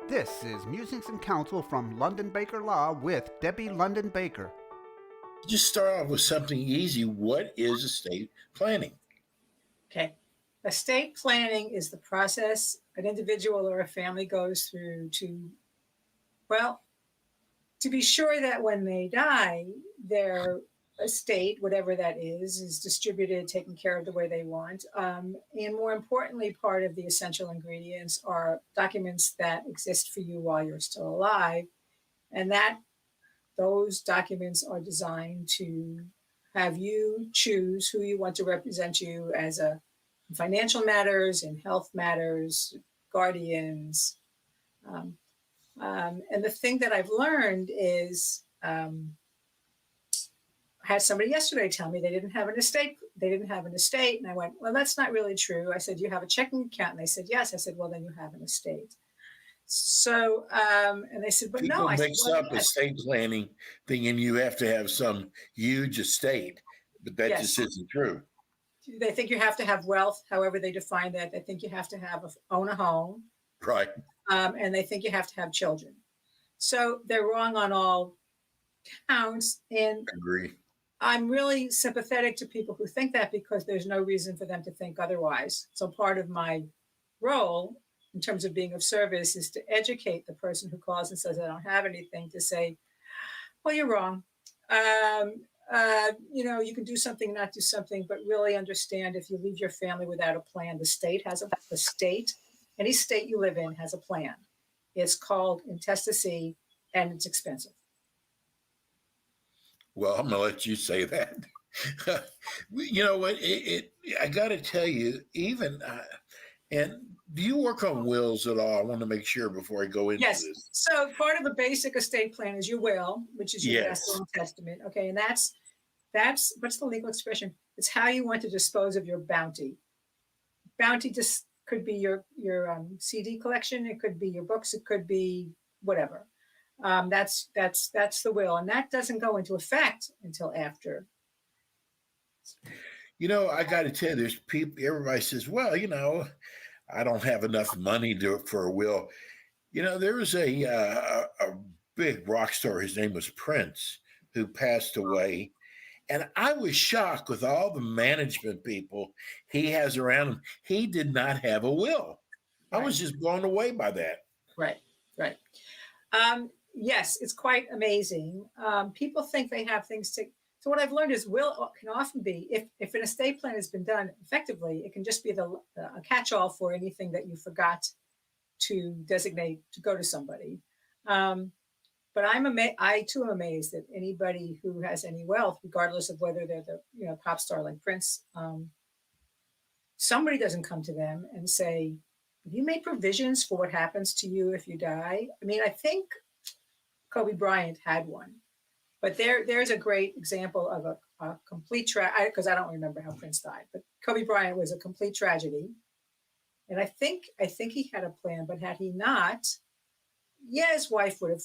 This is Musings and Counsel from London Baker Law with Debbie London Baker. Just start off with something easy. What is estate planning? Okay. Estate planning is the process an individual or a family goes through to be sure that when they die, their estate, whatever that is distributed, taken care of the way they want. And more importantly, part of the essential ingredients are documents that exist for you while you're still alive. And those documents are designed to have you choose who you want to represent you as in financial matters, in health matters, guardians. And the thing that I've learned is I had somebody yesterday tell me they didn't have an estate. And I went, well, that's not really true. I said, you have a checking account? And they said, yes. I said, well, then you have an estate. So, and they said, but People no. I mix said, well, up estate planning thinking you have to have some huge estate, but that just isn't true. They think you have to have wealth, however they define that. They think you have to own a home. Right. And they think you have to have children. So they're wrong on all counts. And Agree. I'm really sympathetic to people who think that because there's no reason for them to think otherwise. So part of my role in terms of being of service is to educate the person who calls and says, I don't have anything, to say, well, you're wrong. You can do something, not do something, but really understand if you leave your family without a plan, the state, any state you live in has a plan. It's called intestacy and it's expensive. Well, I'm going to let you say that. You know what? I got to tell you, and do you work on wills at all? I want to make sure before I go into this. So part of a basic estate plan is your will, which is your Yes. will and testament. Okay, and that's what's the legal expression? It's how you want to dispose of your bounty. Bounty just could be your CD collection. It could be your books. It could be whatever. That's the will, and that doesn't go into effect until after. I got to tell you, there's people. Everybody says, "Well, I don't have enough money for a will." There was a big rock star. His name was Prince, who passed away. And I was shocked with all the management people he has around him. He did not have a will. I was just blown away by that. Right. Yes, it's quite amazing. People think they have things to. So what I've learned is will can often be, if an estate plan has been done effectively, it can just be a catch-all for anything that you forgot to designate to go to somebody. But I too am amazed that anybody who has any wealth, regardless of whether they're the pop star like Prince, somebody doesn't come to them and say, have you made provisions for what happens to you if you die? I mean, I think Kobe Bryant had one, but there's a great example of a complete because I don't remember how Prince died, but Kobe Bryant was a complete tragedy. And I think he had a plan, but had he not, his wife would have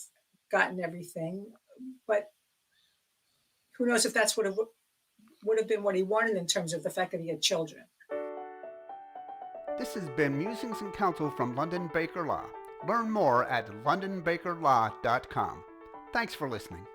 gotten everything, but who knows if that's would have been what he wanted in terms of the fact that he had children. This has been Musings and Counsel from London Baker Law. Learn more at londonbakerlaw.com. Thanks for listening.